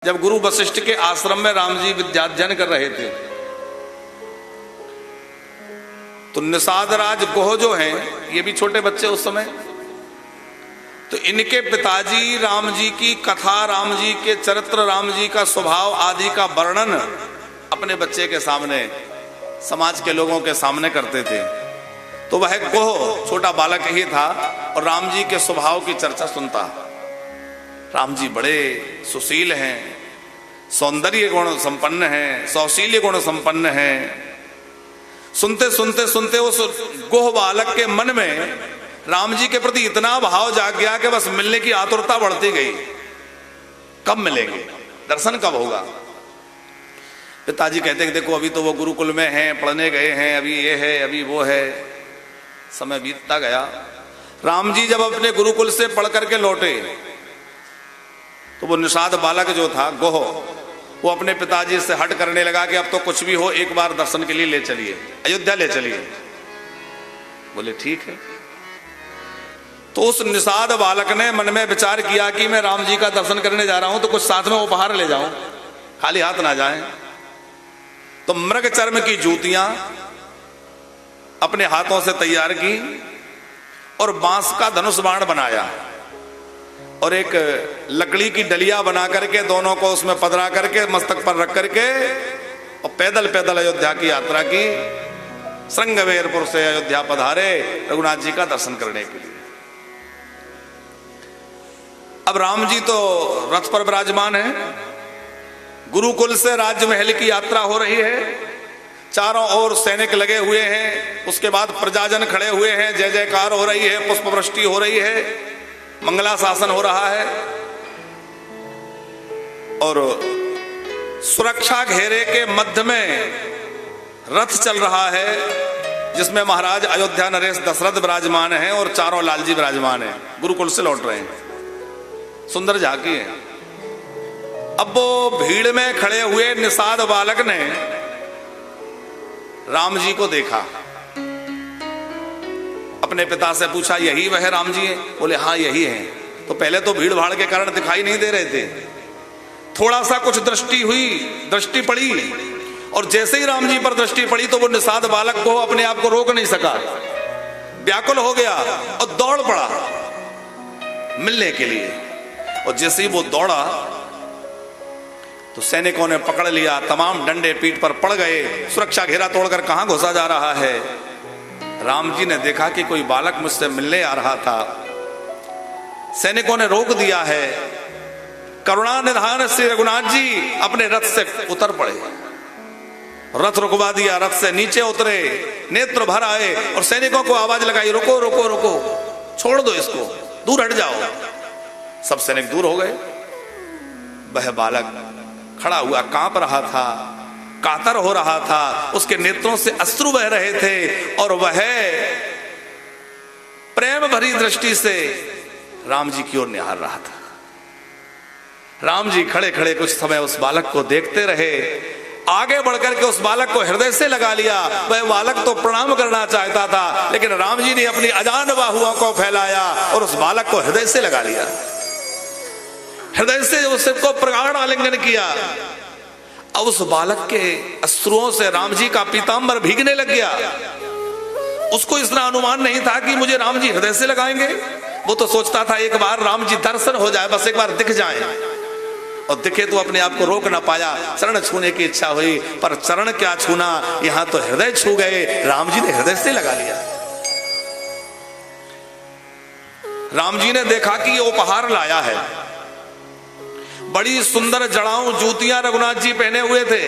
जब गुरु वशिष्ठ के आश्रम में राम जी विद्याध्ययन कर रहे थे तो निषाद राज गोह जो हैं, ये भी छोटे बच्चे उस समय, तो इनके पिताजी राम जी की कथा, राम जी के चरित्र, राम जी का स्वभाव आदि का वर्णन अपने बच्चे के सामने, समाज के लोगों के सामने करते थे। तो वह गोह छोटा बालक ही था और राम जी के स्वभाव की चर्चा सुनता। राम जी बड़े सुशील हैं, सौंदर्य गुण संपन्न हैं, सौशील्य गुण संपन्न हैं। सुनते सुनते सुनते उस गोह बालक के मन में राम जी के प्रति इतना भाव जाग गया कि बस मिलने की आतुरता बढ़ती गई। कब मिलेंगे, दर्शन कब होगा। पिताजी कहते कि देखो अभी तो वो गुरुकुल में हैं, पढ़ने गए हैं, अभी ये है अभी वो है। समय बीतता गया। राम जी जब अपने गुरुकुल से पढ़ करके लौटे तो वो निषाद बालक जो था गोह, वो अपने पिताजी से हट करने लगा कि अब तो कुछ भी हो एक बार दर्शन के लिए ले चलिए, अयोध्या ले चलिए। बोले ठीक है। तो उस निषाद बालक ने मन में विचार किया कि मैं राम जी का दर्शन करने जा रहा हूं तो कुछ साथ में उपहार ले जाऊं, खाली हाथ ना जाएं। तो मृग चर्म की जूतियां अपने हाथों से तैयार की और बांस का धनुष बाण बनाया और एक लकड़ी की डलिया बना करके दोनों को उसमें पधरा करके मस्तक पर रख करके और पैदल पैदल अयोध्या की यात्रा की। श्रृंगवेरपुर से अयोध्या पधारे रघुनाथ जी का दर्शन करने के लिए। अब राम जी तो रथ पर विराजमान है, गुरुकुल से राज महल की यात्रा हो रही है, चारों ओर सैनिक लगे हुए हैं, उसके बाद प्रजाजन खड़े हुए हैं, जय जयकार हो रही है, पुष्प वृष्टि हो रही है, मंगला शासन हो रहा है और सुरक्षा घेरे के मध्य में रथ चल रहा है जिसमें महाराज अयोध्या नरेश दशरथ विराजमान हैं और चारों लालजी विराजमान हैं, गुरुकुल से लौट रहे हैं। सुंदर झांकी है। अब वो भीड़ में खड़े हुए निषाद बालक ने राम जी को देखा, अपने पिता से पूछा यही वह राम जी हैं? बोले हाँ यही हैं। तो पहले तो भीड़ भाड़ के कारण दिखाई नहीं दे रहे थे, थोड़ा सा कुछ दृष्टि पड़ी और जैसे ही राम जी पर दृष्टि पड़ी तो वो निषाद बालक को अपने आप को रोक नहीं सका, व्याकुल हो गया और दौड़ पड़ा मिलने के लिए। और जैसे ही वो दौड़ा तो सैनिकों ने पकड़ लिया, तमाम डंडे पीठ पर पड़ गए, सुरक्षा घेरा तोड़कर कहां घुसा जा रहा है। राम जी ने देखा कि कोई बालक मुझसे मिलने आ रहा था, सैनिकों ने रोक दिया है। करुणा निधान श्री रघुनाथ जी अपने रथ से उतर पड़े, रथ रुकवा दिया, रथ से नीचे उतरे, नेत्र भर आए और सैनिकों को आवाज लगाई रोको रोको रोको, छोड़ दो इसको, दूर हट जाओ। सब सैनिक दूर हो गए। वह बालक खड़ा हुआ, कांप रहा था, कातर हो रहा था, उसके नेत्रों से अश्रु बह रहे थे और वह प्रेम भरी दृष्टि से राम जी की ओर निहार रहा था। राम जी खड़े खड़े कुछ समय उस बालक को देखते रहे, आगे बढ़कर के उस बालक को हृदय से लगा लिया। वह बालक तो प्रणाम करना चाहता था लेकिन राम जी ने अपनी अजान बाहुओं को फैलाया और उस बालक को हृदय से लगा लिया, हृदय से उसको प्रगाढ़ आलिंगन किया। अब उस बालक के अश्रुओं से राम जी का पीतांबर भीगने लग गया। उसको इतना अनुमान नहीं था कि मुझे राम जी हृदय से लगाएंगे। वो तो सोचता था एक बार राम जी दर्शन हो जाए, बस एक बार दिख जाए, और दिखे तो अपने आप को रोक ना पाया, चरण छूने की इच्छा हुई, पर चरण क्या छूना, यहां तो हृदय छू गए। राम जी ने हृदय से लगा लिया। राम जी ने देखा कि ये उपहार लाया है, बड़ी सुंदर जड़ाऊ जूतियां रघुनाथ जी पहने हुए थे,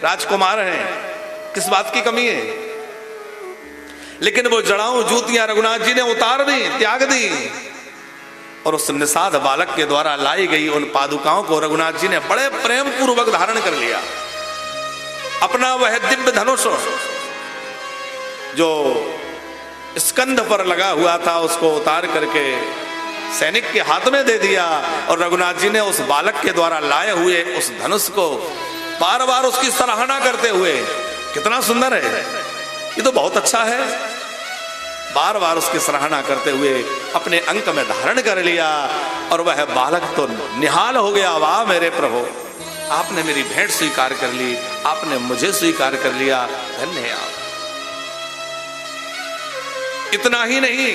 राजकुमार हैं, किस बात की कमी है। लेकिन वो जड़ाऊ जूतियां रघुनाथ जी ने उतार दी, त्याग दी और उस निषाद बालक के द्वारा लाई गई उन पादुकाओं को रघुनाथ जी ने बड़े प्रेम पूर्वक धारण कर लिया। अपना वह दिव्य धनुष जो स्कंध पर लगा हुआ था उसको उतार करके सैनिक के हाथ में दे दिया और रघुनाथ जी ने उस बालक के द्वारा लाए हुए उस धनुष को बार बार उसकी सराहना करते हुए, कितना सुंदर है, ये तो बहुत अच्छा है, बार बार उसकी सराहना करते हुए अपने अंक में धारण कर लिया और वह बालक तो निहाल हो गया। वाह मेरे प्रभु, आपने मेरी भेंट स्वीकार कर ली, आपने मुझे स्वीकार कर लिया, धन्य है आप। इतना ही नहीं,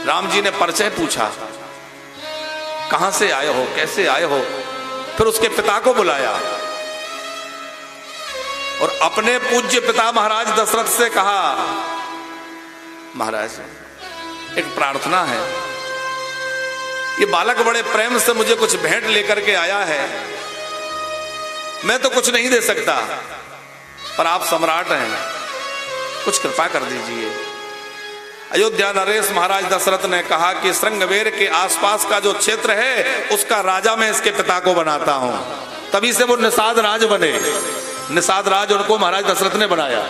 राम जी ने परिचय पूछा, कहां से आए हो, कैसे आए हो। फिर उसके पिता को बुलाया और अपने पूज्य पिता महाराज दशरथ से कहा, महाराज एक प्रार्थना है, ये बालक बड़े प्रेम से मुझे कुछ भेंट लेकर के आया है, मैं तो कुछ नहीं दे सकता, पर आप सम्राट हैं, कुछ कृपा कर दीजिए। अयोध्या नरेश महाराज दशरथ ने कहा कि श्रृंगवेर के आसपास का जो क्षेत्र है उसका राजा मैं इसके पिता को बनाता हूं। तभी से वो निषाद राज बने। निषाद राज उनको महाराज दशरथ ने बनाया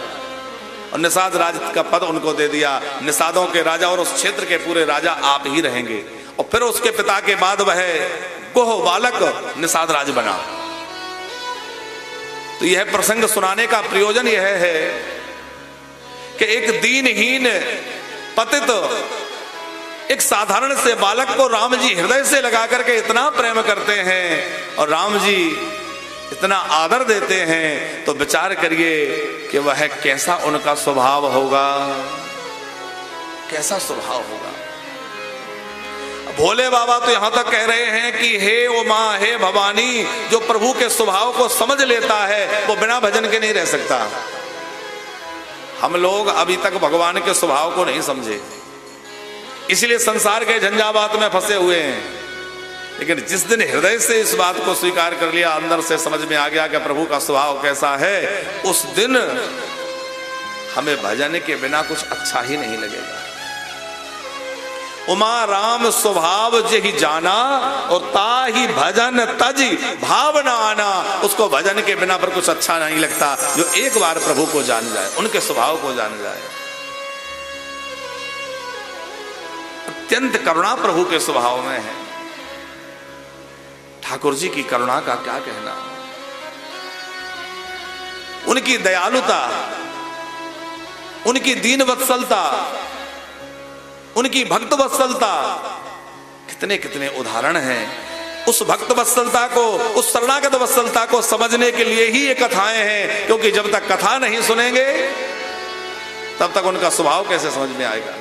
और निषाद राज का पद उनको दे दिया। निषादों के राजा और उस क्षेत्र के पूरे राजा आप ही रहेंगे। और फिर उसके पिता के बाद वह गोह बालक निषाद राज बना। तो यह प्रसंग सुनाने का प्रयोजन यह है कि एक दीनहीन पतित एक साधारण से बालक को राम जी हृदय से लगा करके इतना प्रेम करते हैं और राम जी इतना आदर देते हैं, तो विचार करिए कि वह कैसा उनका स्वभाव होगा, कैसा स्वभाव होगा। भोले बाबा तो यहां तक कह रहे हैं कि हे उमा हे भवानी, जो प्रभु के स्वभाव को समझ लेता है वो बिना भजन के नहीं रह सकता। हम लोग अभी तक भगवान के स्वभाव को नहीं समझे, इसलिए संसार के झंझावात में फंसे हुए हैं। लेकिन जिस दिन हृदय से इस बात को स्वीकार कर लिया, अंदर से समझ में आ गया कि प्रभु का स्वभाव कैसा है, उस दिन हमें भजन के बिना कुछ अच्छा ही नहीं लगेगा। उमा राम स्वभाव जेहि जाना और ताहि भजन तजी भावना आना। उसको भजन के बिना पर कुछ अच्छा नहीं लगता। जो एक बार प्रभु को जान जाए, उनके स्वभाव को जान जाए। अत्यंत करुणा प्रभु के स्वभाव में है। ठाकुर जी की करुणा का क्या कहना, उनकी दयालुता, उनकी दीन वत्सलता, उनकी भक्त वत्सलता, कितने कितने उदाहरण हैं। उस भक्त वत्सलता को, उस शरणागत वत्सलता को समझने के लिए ही ये कथाएं हैं, क्योंकि जब तक कथा नहीं सुनेंगे तब तक उनका स्वभाव कैसे समझ में आएगा।